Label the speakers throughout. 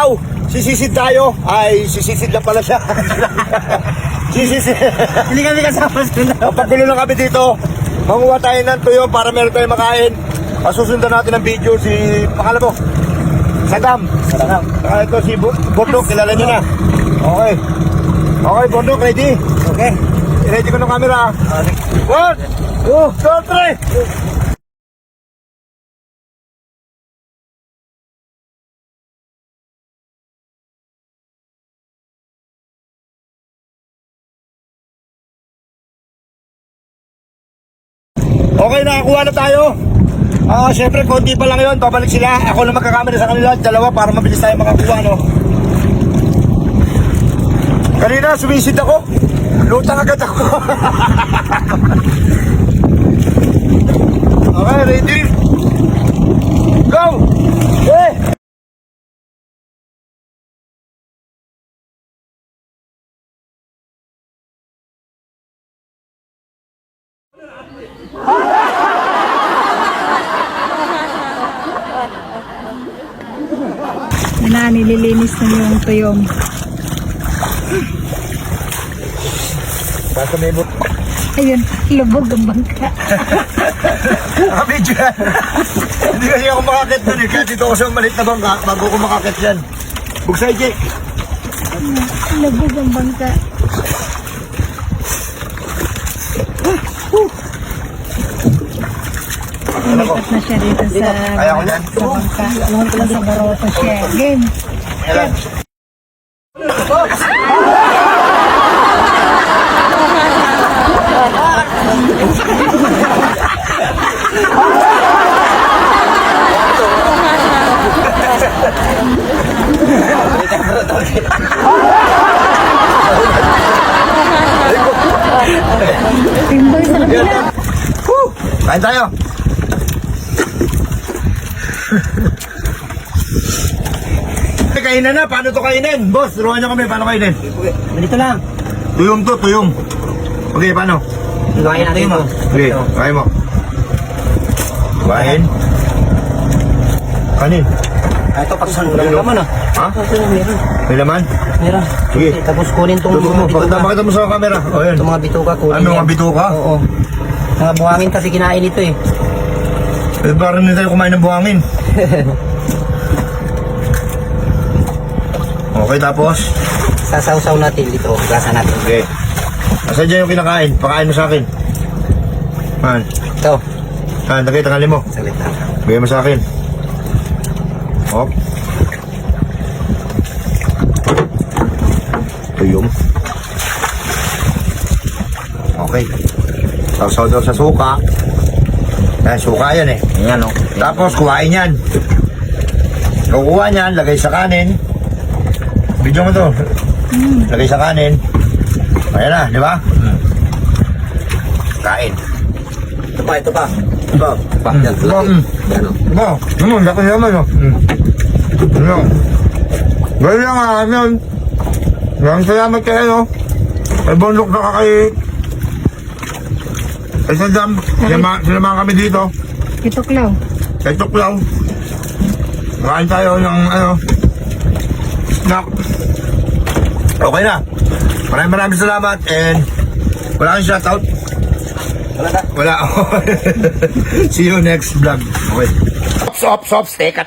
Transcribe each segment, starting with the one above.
Speaker 1: araw, sisisid tayo. Ay, sisisid lang pala siya. Sisisid.
Speaker 2: Hindi kami kasama sila.
Speaker 1: Pagulo lang kami dito. Manguha tayo ng tuyo para meron tayong makain. Masusundan natin ang video si, pakala mo, Saddam.
Speaker 2: Saddam.
Speaker 1: Saka ito si Bondok, kilala niyo na. Okay. Okay, Bondok, ready?
Speaker 2: Okay.
Speaker 1: Ready ko ng camera. 1, 2, 3. Okay, nakakuha na tayo. Siyempre, konti pa lang yun. Babalik sila. Ako na magkakamera sa kanila. Dalawa para mabilis tayo makakuha, no? Kanina, sumisid ako. Lutang agad ako. Okay, ready? Go! Eh!
Speaker 3: Na nililinis na yung tuyong.
Speaker 1: Basta may but.
Speaker 3: Ayun, lubog ang bangka.
Speaker 1: Nakabidyo yan. Hindi kasi ako makakit dun eh. Kaya dito ako sa malit na bangka bago ko makakit yan. Bugsay, Jake.
Speaker 3: Lubog ang bangka. Lumipat na siya dito sa
Speaker 1: Kaya ko yan.
Speaker 3: bangka. Sa Baroto siya. Game.
Speaker 1: Ayan.
Speaker 3: Timboy sa kabila.
Speaker 1: Kain tayo. Kainan na. Paano to kainin? Boss, turuan nyo kami. Paano kainin?
Speaker 2: Ganito lang.
Speaker 1: Tuyong to, tuyong. Okay, paano?
Speaker 2: Gawin natin mo.
Speaker 1: Okay, kain mo. Kain. Kanin.
Speaker 2: Ito, patusan ko lang
Speaker 1: Ayun,
Speaker 2: naman ah.
Speaker 1: Ha?
Speaker 2: Meron.
Speaker 1: May laman?
Speaker 2: Meron.
Speaker 1: Sige.
Speaker 2: Tapos kunin tong
Speaker 1: Tutok mo.
Speaker 2: mga bituka.
Speaker 1: Pakita mo sa camera. O, yan.
Speaker 2: Itong mga bituka kunin.
Speaker 1: Ano,
Speaker 2: yan.
Speaker 1: mga bituka?
Speaker 2: Oo. Mga buhangin kasi kinain ito eh.
Speaker 1: Eh, parang hindi tayo kumain ng buhangin. Okay, tapos?
Speaker 2: Sasawsaw natin dito. Gasa natin.
Speaker 1: Okay. Asa dyan yung kinakain? Pakain mo sa akin. Man.
Speaker 2: Ito.
Speaker 1: Lagay tangali mo.
Speaker 2: Saglit lang.
Speaker 1: Bigay mo sa akin. Hop. Tuyong. Okay. Sausaw daw sa suka. Ayan, suka yan eh.
Speaker 2: Ayan o.
Speaker 1: Tapos kuhain yan. Kukuha niyan, lagay sa kanin. Video mo to. Lagay sa kanin. Ayan na, di ba? Kain.
Speaker 2: Ito pa, ito pa.
Speaker 1: Ito.
Speaker 2: Yan, laki. Yan o.
Speaker 1: Ito. Laki naman o. Ano? Gawin lang ano yun. Maraming salamat kayo, no? Ay, bundok na kay... Ay, Saddam. Sinamahan kami dito.
Speaker 3: Kituklaw.
Speaker 1: Kay Tuklaw. Makain tayo ng ano... Snack. Okay na. Maraming salamat and... Wala kang shoutout?
Speaker 2: Wala na.
Speaker 1: Wala. See you next vlog. Okay.
Speaker 4: Sops, teka.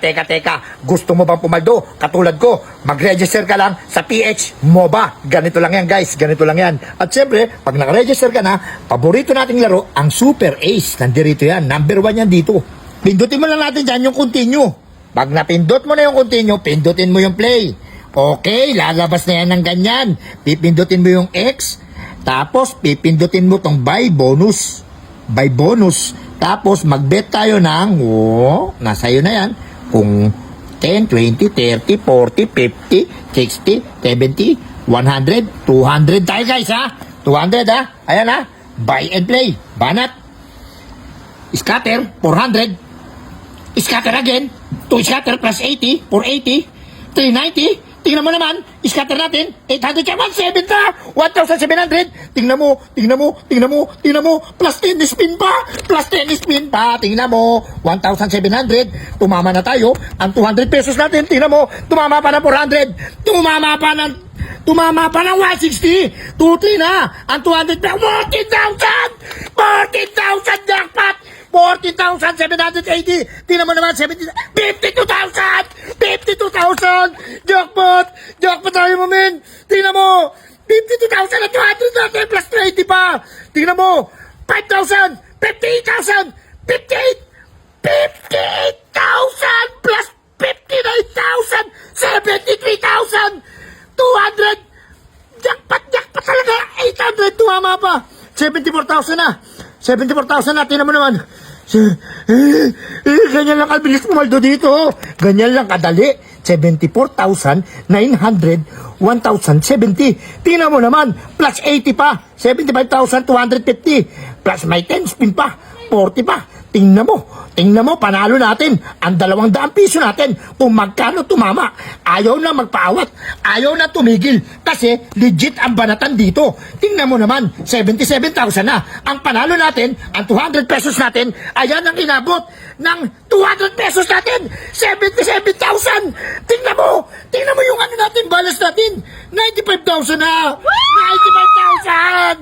Speaker 4: Gusto mo bang pumaldo? Katulad ko, mag-register ka lang sa PH MOBA. Ganito lang yan guys, ganito lang yan. At syempre, pag naka-register ka na, paborito nating laro, ang Super Ace. Nandirito yan, number 1 yan dito. Pindutin mo lang natin dyan yung continue. Pag napindot mo na yung continue, pindutin mo yung play. Okay, lalabas na yan ng ganyan. Pipindutin mo yung X, tapos pipindutin mo tong buy bonus. Buy bonus. Tapos mag-bet tayo ng, nasa iyo na yan, kung 10, 20, 30, 40, 50, 60, 70, 100, 200 tayo guys ha. 200 ha. Ayan ha. Buy and play. Banat. Scatter, 400. Scatter again. 2 scatter plus 80, 480. 390, Tingnan mo naman, scatter natin, 800 ka, 1,700. Tingnan mo, plus 10 spin pa, tingnan mo, 1,700, tumama na tayo, ang 200 pesos natin, tingnan mo, tumama pa ng 400, tumama pa ng 160, 2-3 na, ang 200 pesos, 14,000 jackpot, 14,780. Tingnan mo naman, 52,000! Jackpot tayo mo, men! Tingnan mo! 52,000 at 200 natin plus 20 pa! Tingnan mo! 5,000! 58,000! 58,000 plus 59,000! 73,000! 200! Jackpot talaga! 800! Tumama pa! 74,000 na! 74,000 na! Tingnan mo naman! Ganyan lang kabilis pumaldo dito. Ganyan lang kadali. 74,900, 1,070. Tingnan mo naman, plus 80 pa. 75,250. Plus may 10 spin pa. 40 pa. Tingnan mo, panalo natin ang 200 piso natin kung magkano tumama. Ayaw na magpaawat, ayaw na tumigil kasi legit ang banatan dito. Tingnan mo naman, 77,000 na. Ang panalo natin, ang 200 pesos natin, ayan ang inabot ng 200 pesos natin, 77,000. Tingnan mo yung ano natin, balance natin, 95,000 na.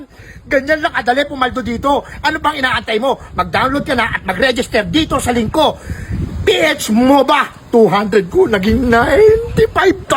Speaker 4: 95,000! Ganyan lang kadali pumaldo dito. Ano pang inaantay mo? Mag-download ka na at mag-register dito sa link ko. PH MOBA 200 ko naging 95,000.